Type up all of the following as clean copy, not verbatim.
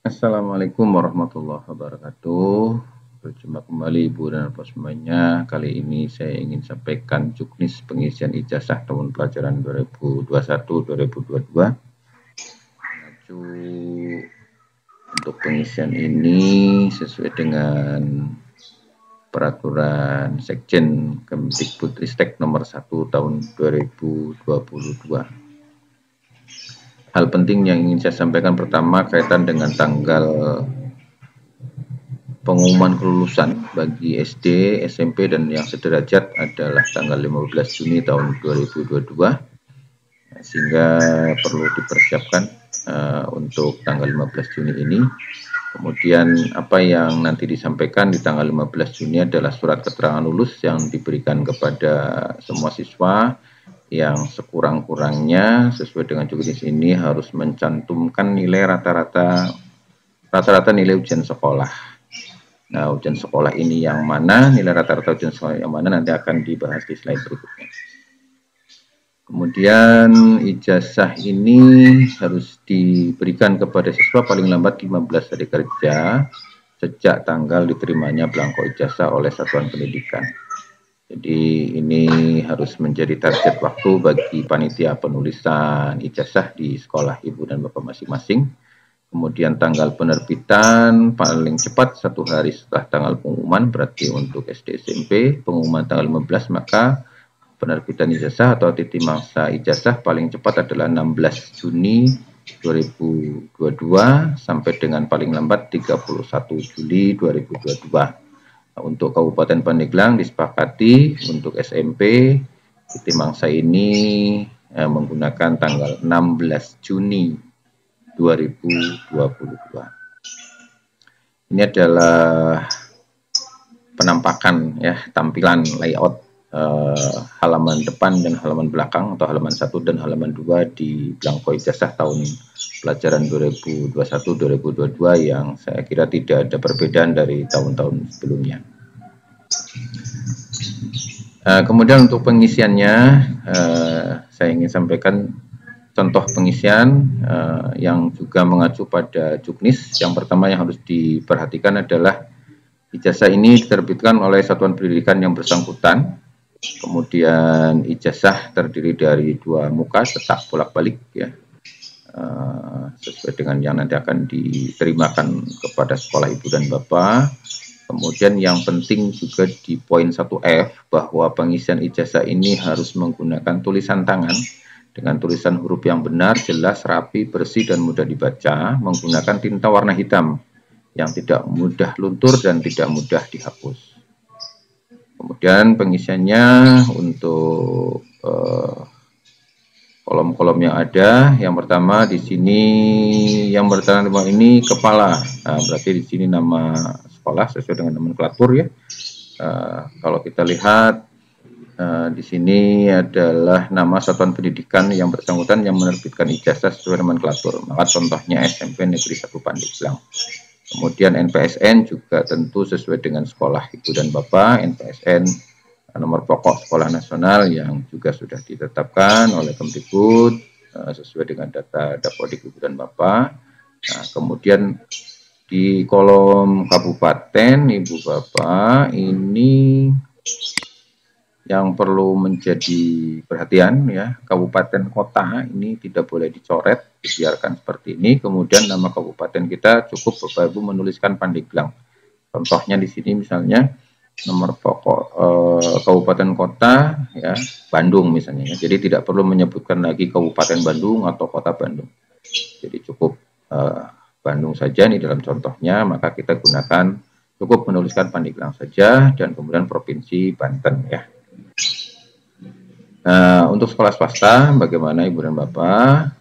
Assalamualaikum warahmatullahi wabarakatuh. Berjumpa kembali Ibu dan Bapak semuanya. Kali ini saya ingin sampaikan juknis pengisian ijazah tahun pelajaran 2021-2022. Maju untuk pengisian ini sesuai dengan peraturan Sekjen Kemdikbudristek nomor 1 tahun 2022. Hal penting yang ingin saya sampaikan pertama kaitan dengan tanggal pengumuman kelulusan bagi SD, SMP, dan yang sederajat adalah tanggal 15 Juni tahun 2022, sehingga perlu dipersiapkan untuk tanggal 15 Juni ini. Kemudian apa yang nanti disampaikan di tanggal 15 Juni adalah surat keterangan lulus yang diberikan kepada semua siswa yang sekurang-kurangnya sesuai dengan juknis ini harus mencantumkan nilai rata-rata nilai ujian sekolah. Nah, ujian sekolah ini yang mana, nilai rata-rata ujian sekolah yang mana nanti akan dibahas di slide berikutnya. Kemudian ijazah ini harus diberikan kepada siswa paling lambat 15 hari kerja sejak tanggal diterimanya belangko ijazah oleh satuan pendidikan. Jadi ini harus menjadi target waktu bagi panitia penulisan ijazah di sekolah Ibu dan Bapak masing-masing. Kemudian tanggal penerbitan paling cepat 1 hari setelah tanggal pengumuman, berarti untuk SD SMP pengumuman tanggal 15, maka penerbitan ijazah atau titik masa ijazah paling cepat adalah 16 Juni 2022 sampai dengan paling lambat 31 Juli 2022. Untuk Kabupaten Pandeglang disepakati untuk SMP titik mangsa ini menggunakan tanggal 16 Juni 2022. Ini adalah penampakan ya, tampilan layout halaman depan dan halaman belakang atau halaman 1 dan halaman 2 di belangko ijazah tahun pelajaran 2021-2022 yang saya kira tidak ada perbedaan dari tahun-tahun sebelumnya. Kemudian untuk pengisiannya saya ingin sampaikan contoh pengisian yang juga mengacu pada juknis. Yang pertama yang harus diperhatikan adalah ijazah ini diterbitkan oleh satuan pendidikan yang bersangkutan. Kemudian ijazah terdiri dari 2 muka cetak bolak-balik ya, sesuai dengan yang nanti akan diterimakan kepada sekolah Ibu dan Bapak. Kemudian yang penting juga di poin 1F bahwa pengisian ijazah ini harus menggunakan tulisan tangan dengan tulisan huruf yang benar, jelas, rapi, bersih, dan mudah dibaca, menggunakan tinta warna hitam yang tidak mudah luntur dan tidak mudah dihapus. Kemudian pengisiannya untuk kolom-kolom yang ada, yang pertama di sini yang pertama ini kepala, nah, berarti di sini nama sekolah sesuai dengan nomenklatur ya. Kalau kita lihat di sini adalah nama satuan pendidikan yang bersangkutan yang menerbitkan ijazah sesuai nomenklatur. Maka contohnya SMP Negeri 1 Pandeglang. Kemudian NPSN juga tentu sesuai dengan sekolah Ibu dan Bapak, NPSN nomor pokok sekolah nasional yang juga sudah ditetapkan oleh Kemdikbud sesuai dengan data Dapodik Ibu dan Bapak. Nah, kemudian di kolom kabupaten Ibu Bapak ini yang perlu menjadi perhatian ya, kabupaten kota ini tidak boleh dicoret, dibiarkan seperti ini. Kemudian nama kabupaten kita cukup Bapak Ibu menuliskan Pandeglang. Contohnya di sini misalnya nomor pokok kabupaten kota ya Bandung misalnya ya. Jadi tidak perlu menyebutkan lagi Kabupaten Bandung atau Kota Bandung. Jadi cukup Bandung saja nih dalam contohnya, maka kita gunakan cukup menuliskan Pandeglang saja dan kemudian provinsi Banten ya. Untuk sekolah swasta bagaimana Ibu dan Bapak?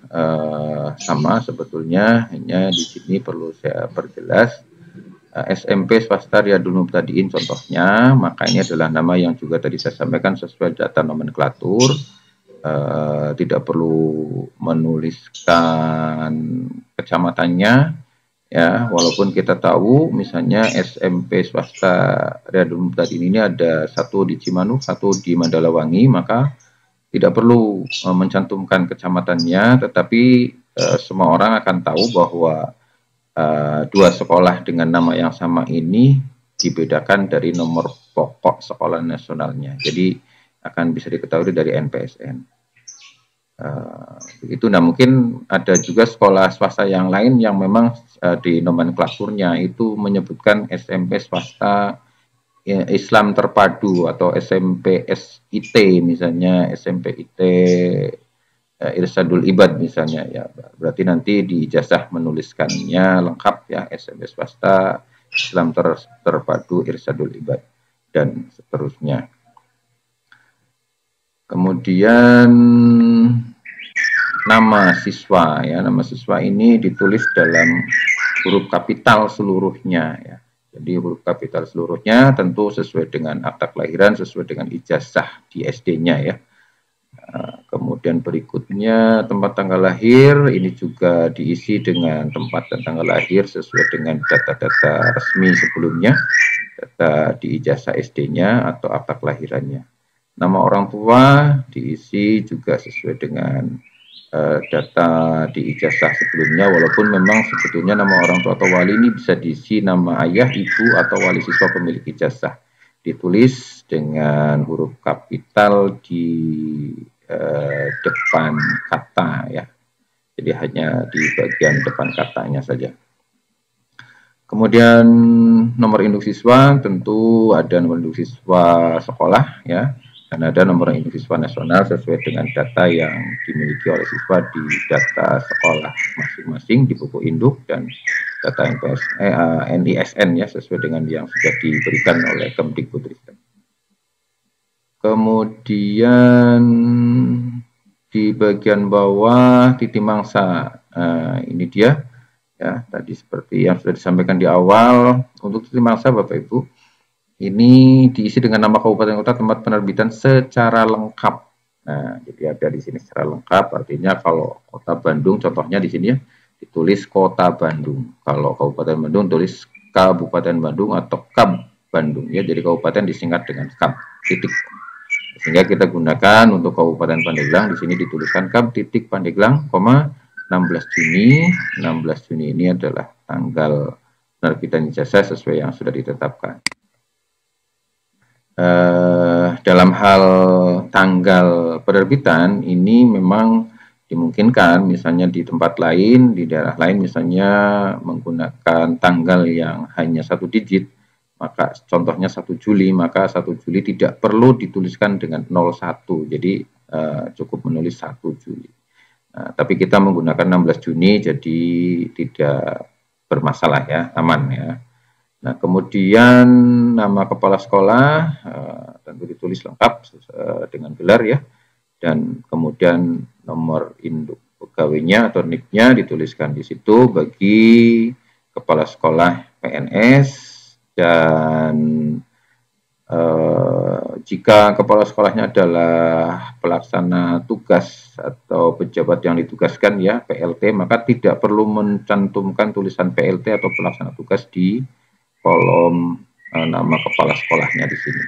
Sama sebetulnya, hanya di sini perlu saya perjelas. SMP swasta Riyadul Mubtadiin contohnya, maka ini adalah nama yang juga tadi saya sampaikan sesuai data nomenklatur. Tidak perlu menuliskan kecamatannya ya, walaupun kita tahu misalnya SMP swasta Riyadul Mubtadiin ini ada satu di Cimanuk, satu di Mandalawangi, maka tidak perlu mencantumkan kecamatannya, tetapi semua orang akan tahu bahwa dua sekolah dengan nama yang sama ini dibedakan dari nomor pokok sekolah nasionalnya. Jadi akan bisa diketahui dari NPSN. Begitu. Nah, mungkin ada juga sekolah swasta yang lain yang memang di nomenklaturnya itu menyebutkan SMP swasta ya, Islam terpadu atau SMP SIT, misalnya SMP IT Irsadul Ibad misalnya, ya berarti nanti di ijazah menuliskannya lengkap ya, SMP swasta Islam terpadu Irsadul Ibad dan seterusnya. Kemudian nama siswa ya, nama siswa ini ditulis dalam huruf kapital seluruhnya ya. Jadi huruf kapital seluruhnya tentu sesuai dengan akta kelahiran, sesuai dengan ijazah di SD-nya ya. Kemudian berikutnya tempat tanggal lahir, ini juga diisi dengan tempat dan tanggal lahir sesuai dengan data-data resmi sebelumnya, data di ijazah SD-nya atau akta kelahirannya. Nama orang tua diisi juga sesuai dengan data di ijazah sebelumnya, walaupun memang sebetulnya nama orang tua atau wali ini bisa diisi nama ayah, ibu, atau wali siswa pemilik ijazah. Ditulis dengan huruf kapital di depan kata ya. Jadi hanya di bagian depan katanya saja. Kemudian nomor induk siswa, tentu ada nomor induk siswa sekolah ya, dan ada nomor induk siswa nasional sesuai dengan data yang dimiliki oleh siswa di data sekolah masing-masing di buku induk, dan data NISN ya sesuai dengan yang sudah diberikan oleh Kemdikbudristek. Kemudian di bagian bawah titik mangsa, ini dia ya, tadi seperti yang sudah disampaikan di awal. Untuk titik mangsa Bapak Ibu, ini diisi dengan nama kabupaten kota tempat penerbitan secara lengkap. Nah, jadi ada di sini secara lengkap, artinya kalau kota Bandung contohnya di sini ya, ditulis kota Bandung. Kalau kabupaten Bandung tulis Kabupaten Bandung atau Kab Bandung ya, jadi kabupaten disingkat dengan Kab titik. Sehingga kita gunakan untuk Kabupaten Pandeglang, di sini dituliskan Kab titik Pandeglang, 16 Juni. 16 Juni ini adalah tanggal penerbitan ijazah sesuai yang sudah ditetapkan. Dalam hal tanggal penerbitan ini memang dimungkinkan misalnya di tempat lain, di daerah lain misalnya menggunakan tanggal yang hanya 1 digit, maka contohnya 1 Juli, maka 1 Juli tidak perlu dituliskan dengan 01, jadi cukup menulis 1 Juli. Tapi kita menggunakan 16 Juni, jadi tidak bermasalah ya, aman ya. Nah, kemudian nama kepala sekolah tentu ditulis lengkap dengan gelar ya, dan kemudian nomor induk pegawainya atau NIK-nya dituliskan di situ bagi kepala sekolah PNS. Dan jika kepala sekolahnya adalah pelaksana tugas atau pejabat yang ditugaskan ya, PLT, maka tidak perlu mencantumkan tulisan PLT atau pelaksana tugas di kolom nama kepala sekolahnya di sini.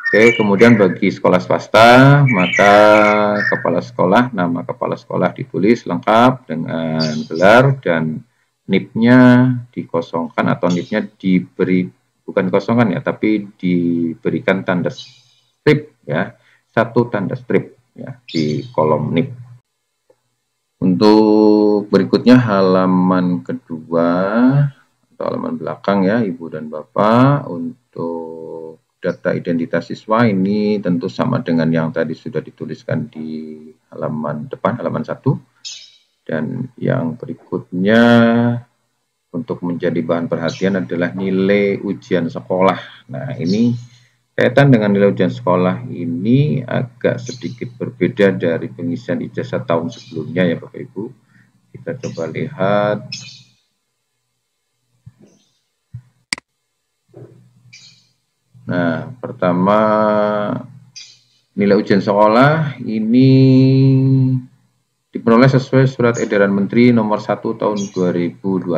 Oke, kemudian bagi sekolah swasta, maka kepala sekolah, nama kepala sekolah ditulis lengkap dengan gelar, dan NIP-nya dikosongkan atau NIP-nya diberi, bukan kosongan ya, tapi diberikan tanda strip ya, 1 tanda strip ya di kolom NIP. Untuk berikutnya halaman kedua atau halaman belakang ya Ibu dan Bapak, untuk data identitas siswa ini tentu sama dengan yang tadi sudah dituliskan di halaman depan, halaman 1. Dan yang berikutnya untuk menjadi bahan perhatian adalah nilai ujian sekolah. Nah, ini kaitan dengan nilai ujian sekolah ini agak sedikit berbeda dari pengisian ijazah tahun sebelumnya ya Bapak Ibu. Kita coba lihat. Nah, pertama nilai ujian sekolah ini diperoleh sesuai Surat Edaran Menteri Nomor 1 Tahun 2021.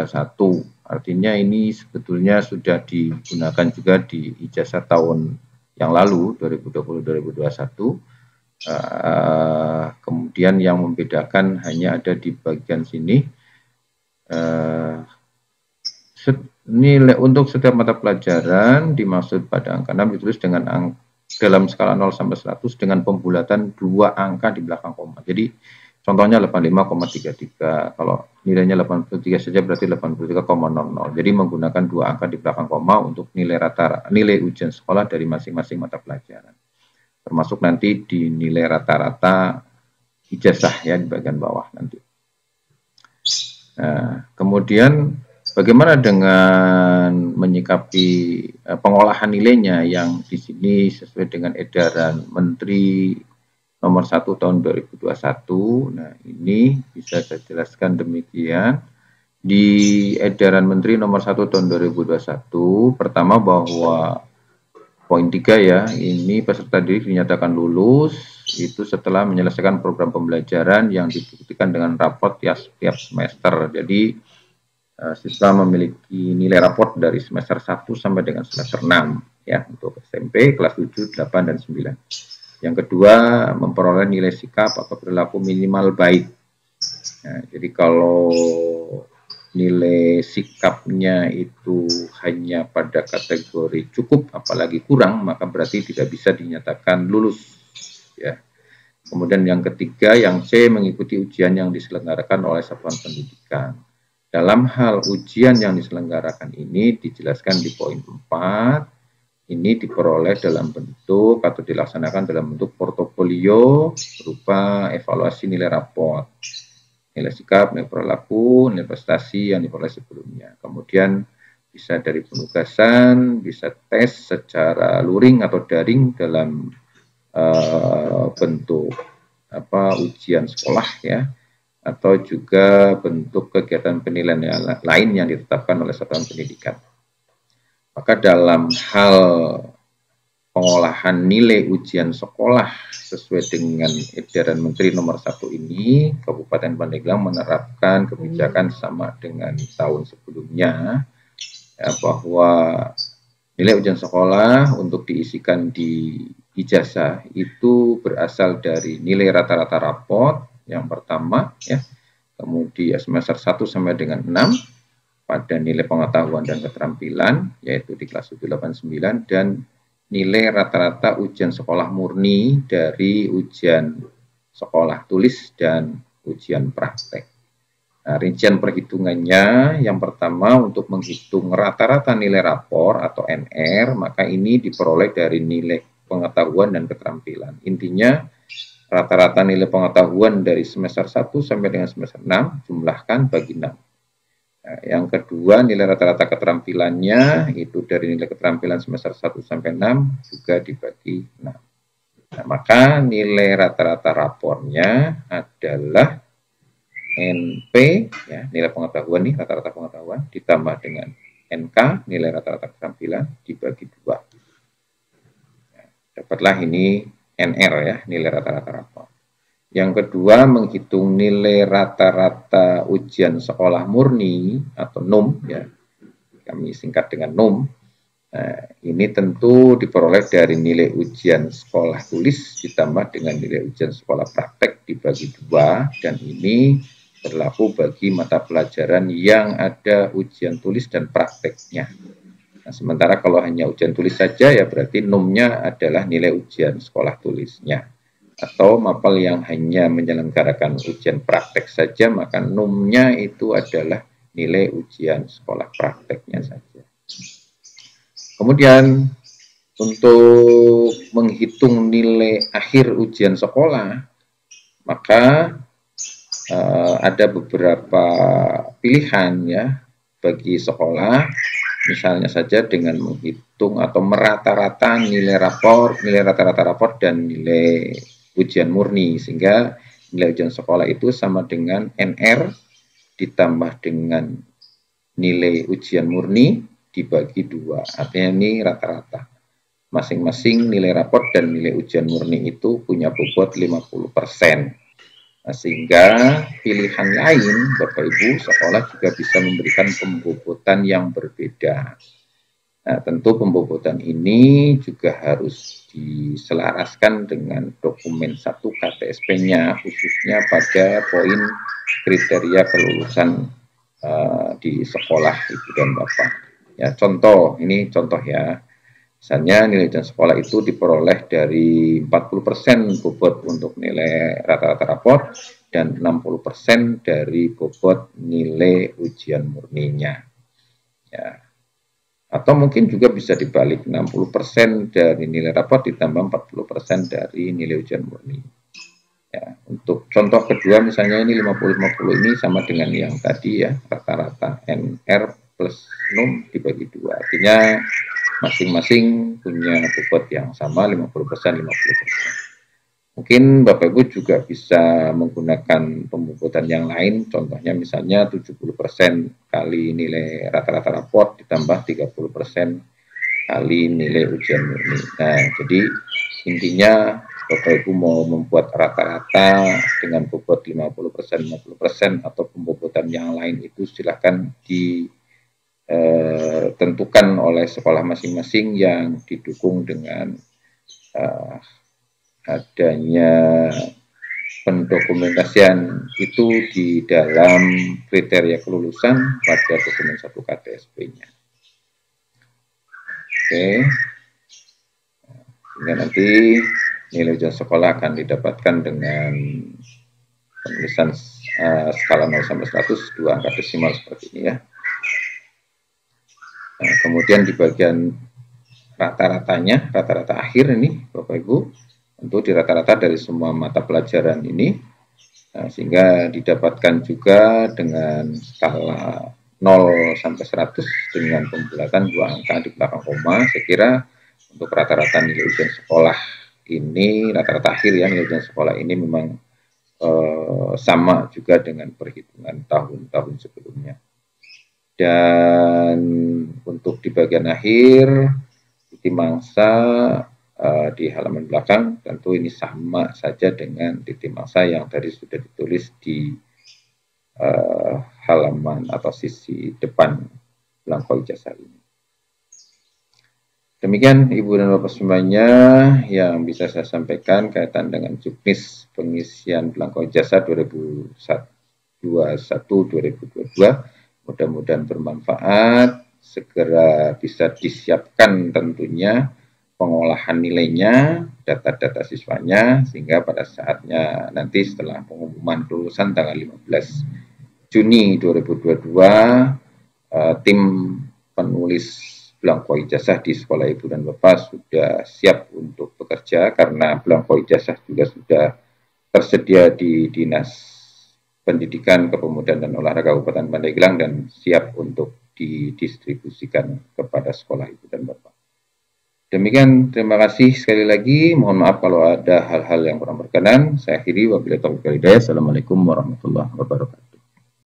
Artinya ini sebetulnya sudah digunakan juga di ijazah tahun yang lalu 2020-2021. Kemudian yang membedakan hanya ada di bagian sini. Nilai untuk setiap mata pelajaran dimaksud pada angka 6 ditulis dengan dalam skala 0 sampai 100 dengan pembulatan 2 angka di belakang koma. Jadi contohnya 85,33. Kalau nilainya 83 saja berarti 83,00. Jadi menggunakan 2 angka di belakang koma untuk nilai ujian sekolah dari masing-masing mata pelajaran. Termasuk nanti di nilai rata-rata ijazah ya di bagian bawah nanti. Nah, kemudian bagaimana dengan menyikapi pengolahan nilainya yang di sini sesuai dengan edaran Menteri nomor 1 tahun 2021. Nah, ini bisa saya jelaskan demikian. Di edaran Menteri nomor 1 tahun 2021, pertama bahwa poin 3 ya, ini peserta didik dinyatakan lulus itu setelah menyelesaikan program pembelajaran yang dibuktikan dengan raport tiap semester. Jadi siswa memiliki nilai raport dari semester 1 sampai dengan semester 6 ya untuk SMP kelas 7, 8 dan 9. Yang kedua, memperoleh nilai sikap atau perilaku minimal baik. Nah, jadi kalau nilai sikapnya itu hanya pada kategori cukup apalagi kurang, maka berarti tidak bisa dinyatakan lulus ya. Kemudian yang ketiga, yang C, mengikuti ujian yang diselenggarakan oleh satuan pendidikan. Dalam hal ujian yang diselenggarakan ini dijelaskan di poin 4, ini diperoleh dalam bentuk atau dilaksanakan dalam bentuk portofolio berupa evaluasi nilai raport, nilai sikap, nilai perilaku, nilai prestasi yang diperoleh sebelumnya. Kemudian bisa dari penugasan, bisa tes secara luring atau daring dalam bentuk ujian sekolah ya, atau juga bentuk kegiatan penilaian lain yang ditetapkan oleh satuan pendidikan. Maka dalam hal pengolahan nilai ujian sekolah sesuai dengan edaran Menteri nomor 1 ini, Kabupaten Pandeglang menerapkan kebijakan sama dengan tahun sebelumnya ya, bahwa nilai ujian sekolah untuk diisikan di ijazah itu berasal dari nilai rata-rata raport yang pertama ya, kemudian semester 1 sampai dengan 6 pada nilai pengetahuan dan keterampilan yaitu di kelas 7, 8, 9 dan nilai rata-rata ujian sekolah murni dari ujian sekolah tulis dan ujian praktek. Nah, rincian perhitungannya yang pertama untuk menghitung rata-rata nilai rapor atau NR, maka ini diperoleh dari nilai pengetahuan dan keterampilan. Intinya rata-rata nilai pengetahuan dari semester 1 sampai dengan semester 6 jumlahkan bagi 6. Nah, yang kedua nilai rata-rata keterampilannya itu dari nilai keterampilan semester 1 sampai 6 juga dibagi 6. Nah, maka nilai rata-rata rapornya adalah NP ya, nilai pengetahuan nih, rata-rata pengetahuan ditambah dengan NK, nilai rata-rata keterampilan dibagi 2. Ya, dapatlah ini NR ya, nilai rata-rata rapor. Yang kedua, menghitung nilai rata-rata ujian sekolah murni atau NUM ya. Kami singkat dengan NUM. Nah, ini tentu diperoleh dari nilai ujian sekolah tulis ditambah dengan nilai ujian sekolah praktek dibagi 2 dan ini berlaku bagi mata pelajaran yang ada ujian tulis dan prakteknya. Nah, sementara kalau hanya ujian tulis saja ya berarti NUM-nya adalah nilai ujian sekolah tulisnya. Atau mapel yang hanya menyelenggarakan ujian praktek saja maka NUM-nya itu adalah nilai ujian sekolah prakteknya saja. Kemudian untuk menghitung nilai akhir ujian sekolah maka ada beberapa pilihan ya bagi sekolah, misalnya saja dengan menghitung atau merata-rata nilai rata-rata rapor dan nilai ujian murni, sehingga nilai ujian sekolah itu sama dengan NR ditambah dengan nilai ujian murni dibagi 2, artinya ini rata-rata. Masing-masing nilai rapor dan nilai ujian murni itu punya bobot 50%. Sehingga pilihan lain Bapak Ibu sekolah juga bisa memberikan pembobotan yang berbeda. Nah, tentu pembobotan ini juga harus diselaraskan dengan dokumen 1 KTSP-nya khususnya pada poin kriteria kelulusan di sekolah ibu dan bapak. Ya, contoh, ini contoh ya. Misalnya nilai ujian sekolah itu diperoleh dari 40% bobot untuk nilai rata-rata raport dan 60% dari bobot nilai ujian murninya. Ya. Atau mungkin juga bisa dibalik 60% dari nilai raport ditambah 40% dari nilai ujian murni. Ya, untuk contoh kedua misalnya ini 50-50 ini sama dengan yang tadi ya, rata-rata NR plus NUM dibagi 2. Artinya masing-masing punya bobot yang sama 50%, 50%. Mungkin Bapak Ibu juga bisa menggunakan pembobotan yang lain, contohnya misalnya 70% kali nilai rata-rata raport ditambah 30% kali nilai ujian murni. Nah, jadi intinya Bapak Ibu mau membuat rata-rata dengan bobot 50%, 50% atau pembobotan yang lain itu silahkan ditentukan oleh sekolah masing-masing yang didukung dengan adanya pendokumentasian itu di dalam kriteria kelulusan pada dokumen 1 KTSP-nya. Oke. Sehingga nanti nilai ujian sekolah akan didapatkan dengan penulisan skala 0 sampai 100 2 angka desimal seperti ini ya. Nah, kemudian di bagian rata-ratanya, rata-rata akhir ini Bapak Ibu, tentu di rata-rata dari semua mata pelajaran ini, sehingga didapatkan juga dengan skala 0 sampai 100 dengan pembulatan 2 angka di belakang koma. Saya kira untuk rata-rata nilai ujian sekolah ini, rata-rata akhir ya nilai ujian sekolah ini memang sama juga dengan perhitungan tahun-tahun sebelumnya. Dan untuk di bagian akhir, titik mangsa di halaman belakang tentu ini sama saja dengan titik mangsa yang tadi sudah ditulis di halaman atau sisi depan belangko ijazah ini. Demikian Ibu dan Bapak semuanya yang bisa saya sampaikan kaitan dengan juknis pengisian belangko ijazah 2021-2022. Mudah-mudahan bermanfaat, segera bisa disiapkan tentunya pengolahan nilainya, data-data siswanya, sehingga pada saatnya nanti setelah pengumuman lulusan tanggal 15 Juni 2022, tim penulis belangko ijazah di sekolah Ibu dan Bapak sudah siap untuk bekerja karena belangko ijazah juga sudah tersedia di Dinas Pendidikan, Kepemudaan dan Olahraga Kabupaten Pandeglang dan siap untuk didistribusikan kepada sekolah Ibu dan Bapak. Demikian, terima kasih sekali lagi. Mohon maaf kalau ada hal-hal yang kurang berkenan. Saya akhiri, wabillahi taufiq wal hidayah. Assalamualaikum warahmatullahi wabarakatuh.